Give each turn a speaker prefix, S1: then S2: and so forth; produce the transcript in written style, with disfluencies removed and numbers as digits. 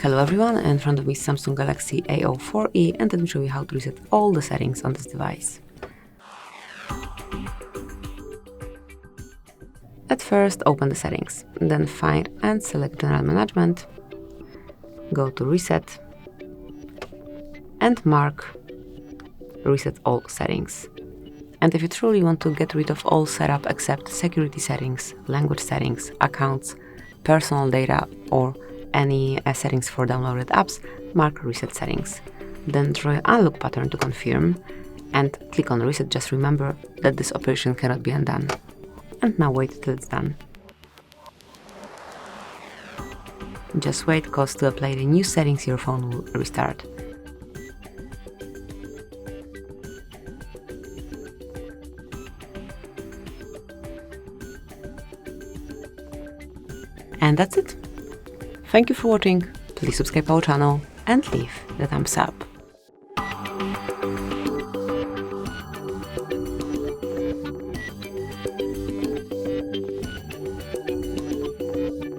S1: Hello everyone, in front of me is Samsung Galaxy A04e and let me show you how to reset all the settings on this device. At first, open the settings, then find and select General Management, go to Reset and mark Reset All Settings. And if you truly want to get rid of all setup except security settings, language settings, accounts, personal data, or any settings for downloaded apps, mark Reset Settings. Then draw an unlock pattern to confirm and click on Reset. Just remember that this operation cannot be undone. And now wait till it's done. Just wait, cause to apply the new settings your phone will restart. And that's it. Thank you for watching, please subscribe our channel and leave the thumbs up.